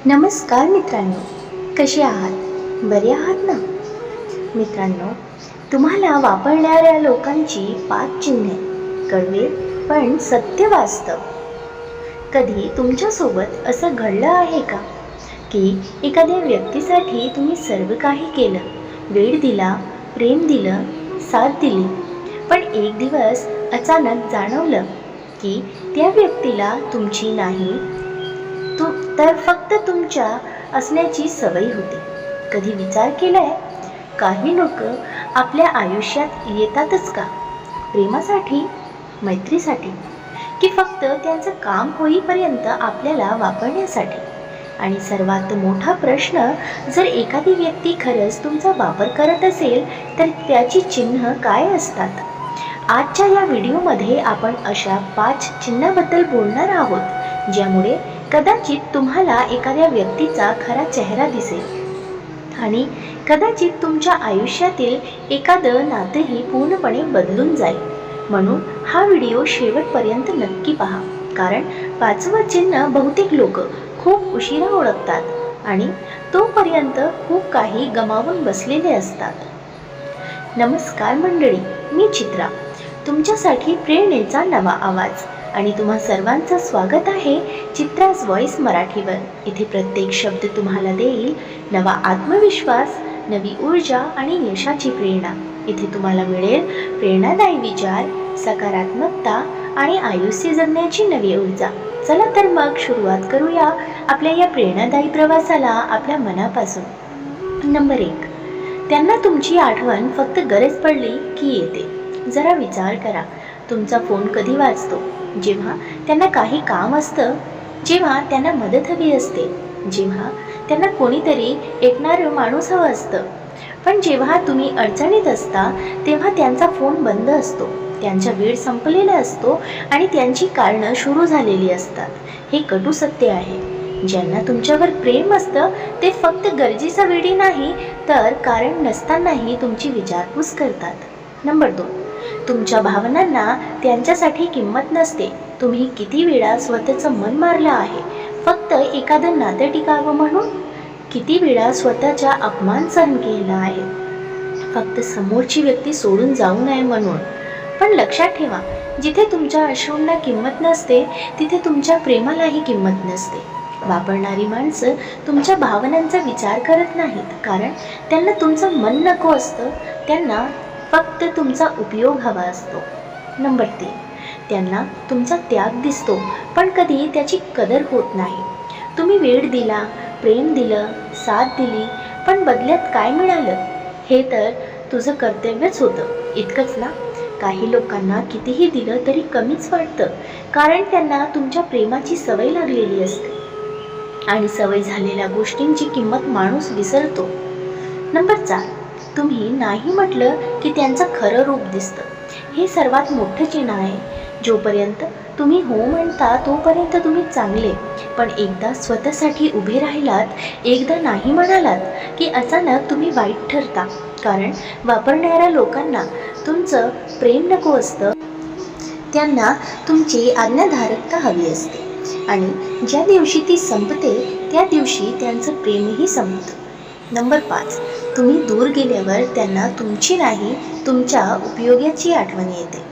नमस्कार मित्रांनो, कसे आहात? बरे आहात ना? मित्रांनो, तुम्हाला वापरणाऱ्या लोकांची 5 चिन्हे, कडवे पण सत्य वास्तव. कधी तुमच्यासोबत असं घडलं आहे का की एखाद्या व्यक्तीसाठी तुम्ही सर्व काही केलं, वेळ दिला, प्रेम दिलं, साथ दिली, पण एक दिवस अचानक जाणवलं की त्या व्यक्तीला तुमची नाही तर फक्त तुमच्या असण्याची सवय होती? कधी विचार केलाय, काही लोक आपल्या आयुष्यात येतातच का प्रेमासाठी, मैत्रीसाठी, की फक्त त्यांचं काम होईपर्यंत आपल्याला वापरण्यासाठी? आणि सर्वात मोठा प्रश्न, जर एखादी व्यक्ती खरंच तुमचा वापर करत असेल तर त्याची चिन्ह काय असतात? आजच्या या व्हिडिओमध्ये आपण अशा 5 चिन्हाबद्दल बोलणार आहोत, ज्यामुळे कदाचित तुम्हाला एखाद्या व्यक्तीचा खरा चेहरा दिसेल आणि कदाचित तुमच्या आयुष्यातील एखादं नातंही पूर्णपणे बदलून जाईल. म्हणून हा व्हिडिओ शेवटपर्यंत नक्की पहा, कारण 5वं चिन्ह बहुतेक लोक खूप उशिरा ओळखतात आणि तोपर्यंत खूप काही गमावून बसलेले असतात. नमस्कार मंडळी, मी चित्रा, तुमच्यासाठी प्रेरणेचा नवा आवाज, आणि तुम्हा सर्वांचं स्वागत आहे चित्राज व्हॉइस मराठीवर. इथे प्रत्येक शब्द तुम्हाला देईल नवा आत्मविश्वास, नवी ऊर्जा आणि यशाची प्रेरणा. इथे तुम्हाला मिळेल प्रेरणादायी विचार, सकारात्मकता आणि आयुष्य जगण्याची नवी ऊर्जा. चला तर मग सुरुवात करूया आपल्या या प्रेरणादायी प्रवासाला आपल्या मनापासून. नंबर 1, त्यांना तुमची आठवण फक्त गरज पडली की येते. जरा विचार करा, तुमचा फोन कधी वाजतो? जेव्हा त्यांना काही काम असतं, जेव्हा त्यांना मदत हवी असते, जेव्हा त्यांना कोणीतरी ऐकणारं माणूस हवं असतं. पण जेव्हा तुम्ही अडचणीत असता तेव्हा त्यांचा फोन बंद असतो, त्यांचा वेळ संपलेला असतो आणि त्यांची कारणं सुरू झालेली असतात. हे कटू सत्य आहे. ज्यांना तुमच्यावर प्रेम असतं ते फक्त गरजेच्या वेळी नाही तर कारण नसतानाही तुमची विचारपूस करतात. नंबर 2, तुमच्या भावनांना त्यांच्यासाठी किंमत नसते. तुम्ही किती वेळा स्वतःचं मन मारलं आहे फक्त एखादं नातं टिकावं म्हणून? किती वेळा स्वतःचा अपमान सहन केला आहे फक्त समोरची व्यक्ती सोडून जाऊ नये म्हणून? पण लक्षात ठेवा, जिथे तुमच्या अश्रूंना किंमत नसते तिथे तुमच्या प्रेमालाही किंमत नसते. वापरणारी माणसं तुमच्या भावनांचा विचार करत नाहीत, कारण त्यांना तुमचं मन नको असतं, त्यांना फक्त तुमचा उपयोग हवा असतो. नंबर 3, त्यांना तुमचा त्याग दिसतो पण कधी त्याची कदर होत नाही. तुम्ही वेळ दिला, प्रेम दिलं, साथ दिली, पण बदल्यात काय मिळालं? हे तर तुझं कर्तव्यच होतं, इतकंच ना? काही लोकांना कितीही दिलं तरी कमीच वाटतं, कारण त्यांना तुमच्या प्रेमाची सवय लागलेली असते आणि सवय झालेल्या गोष्टींची किंमत माणूस विसरतो. नंबर 4, तुम्ही नाही म्हटलं की त्यांचं खरं रूप दिसतं. हे सर्वात मोठं चिन्ह आहे. जोपर्यंत तुम्ही हो म्हणता तोपर्यंत तुम्ही चांगले, पण एकदा स्वतःसाठी उभे राहिलात, एकदा नाही म्हणालात की अचानक तुम्ही वाईट ठरता. कारण वापरणाऱ्या लोकांना तुमचं प्रेम नको असतं, त्यांना तुमची आज्ञाधारकता हवी असते, आणि ज्या दिवशी ती संपते त्या दिवशी त्यांचं प्रेमही संपतं. नंबर 5, तुम्ही दूर गेल्यावर त्यांना तुमची नाही तुमच्या उपयोगाची आठवण येते.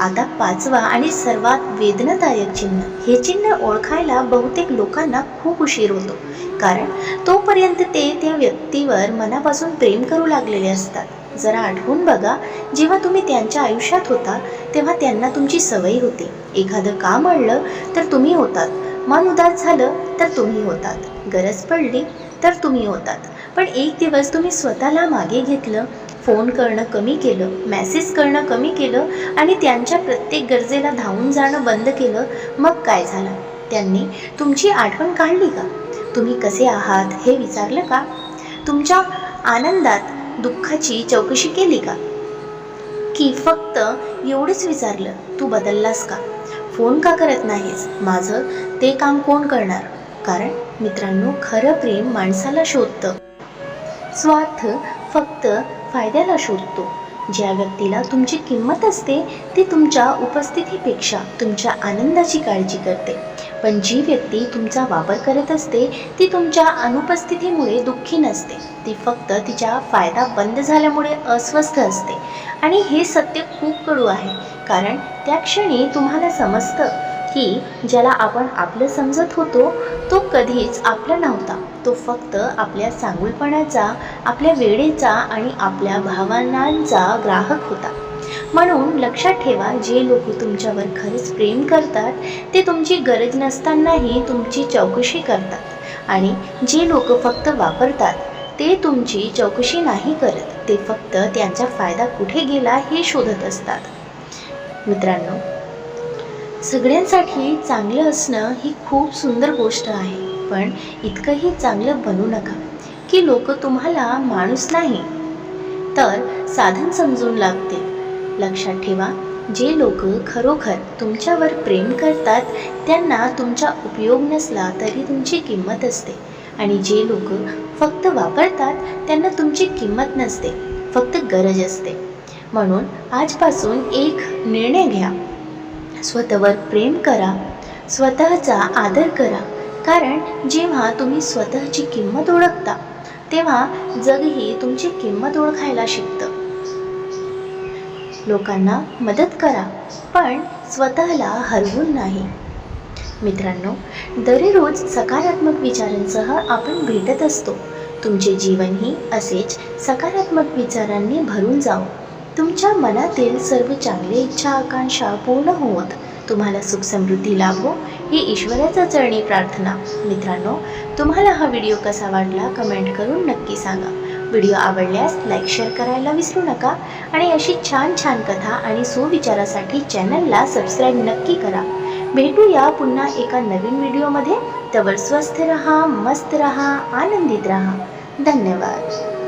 आता 5वं आणि सर्वात वेदनादायक चिन्ह. हे चिन्ह ओळखायला बहुतेक लोकांना खूप उशीर होतो, कारण तोपर्यंत ते त्या व्यक्तीवर मनापासून प्रेम करू लागलेले असतात. जरा आठवून बघा, जेव्हा तुम्ही त्यांच्या आयुष्यात होता तेव्हा त्यांना तुमची सवय होती. एखादं काम आणलं तर तुम्ही होतात, मन उदास झालं तर तुम्ही होतात, गरज पडली तर तुम्ही होतात. पण एक दिवस तुम्ही स्वतःला मागे घेतलं, फोन करणं कमी केलं, मेसेज करणं कमी केलं आणि त्यांच्या प्रत्येक गरजेला धावून जाणं बंद केलं. मग काय झालं? त्यांनी तुमची आठवण काढली का? तुम्ही कसे आहात हे विचारलं का? तुमच्या आनंदात दुःखाची चौकशी केली का? की फक्त एवढंच विचारलं, तू बदललास का? फोन का करत नाहीस? माझं ते काम कोण करणार? कारण मित्रांनो, खरं प्रेम माणसाला शोधतं, स्वार्थ फक्त फायद्याला शोधतो. ज्या व्यक्तीला तुमची किंमत असते ती तुमच्या उपस्थितीपेक्षा तुमच्या आनंदाची काळजी करते, पण जी व्यक्ती तुमचा वापर करत असते ती तुमच्या अनुपस्थितीमुळे दुःखी नसते. ती फक्त तिचा फायदा बंद झाल्यामुळे अस्वस्थ असते. आणि हे सत्य खूप कडू आहे, कारण त्या क्षणी तुम्हाला समजतं की ज्याला आपण आपलं समजत होतो तो कधीच आपला नव्हता. तो फक्त आपल्या चांगुलपणाचा, आपल्या वेळेचा आणि आपल्या भावनांचा ग्राहक होता. म्हणून लक्षात ठेवा, जे लोक तुमच्यावर खरंच प्रेम करतात ते तुमची गरज नसतानाही तुमची चौकशी करतात, आणि जे लोक फक्त वापरतात ते तुमची चौकशी नाही करत. ते फक्त त्यांचा फायदा कुठे गेला हे शोधत असतात. मित्रांनो, सगळ्यांसाठी चांगलं असणं ही खूप सुंदर गोष्ट आहे, पण इतकंही चांगलं बनू नका की लोक तुम्हाला माणूस नाही तर साधन समजून लागतील. लक्षात ठेवा, जे लोक खरोखर तुमच्यावर प्रेम करतात त्यांना तुमचा उपयोग नसला तरी तुमची किंमत असते, आणि जे लोक फक्त वापरतात त्यांना तुमची किंमत नसते, फक्त गरज असते. म्हणून आजपासून एक निर्णय घ्या, स्वतःवर प्रेम करा, स्वतःचा आदर करा, कारण जेव्हा तुम्ही स्वतःची किंमत ओळखता तेव्हा जगही तुमची किंमत ओळखायला शिकतं. लोकांना मदत करा, पण स्वतःला हरवून नाही. मित्रांनो, दररोज सकारात्मक विचारांसह आपण भेटत असतो. तुमचे जीवनही असेच सकारात्मक विचारांनी भरून जावो. तुमच्या मनातील सर्व चांगल्या इच्छा आकांक्षा पूर्ण होत तुम्हाला सुख समृद्धी लाभो ही ईश्वराच्या चरणी प्रार्थना. मित्रांनो, तुम्हाला हा व्हिडिओ कसा वाटला कमेंट करून नक्की सांगा. व्हिडिओ आवडल्यास लाईक शेअर करायला विसरू नका, आणि अशी छान छान कथा आणि सुविचारासाठी चॅनलला सबस्क्राईब नक्की करा. भेटूया पुन्हा एका नवीन व्हिडिओमध्ये. तवर स्वस्थ रहा, मस्त रहा, आनंदित रहा. धन्यवाद.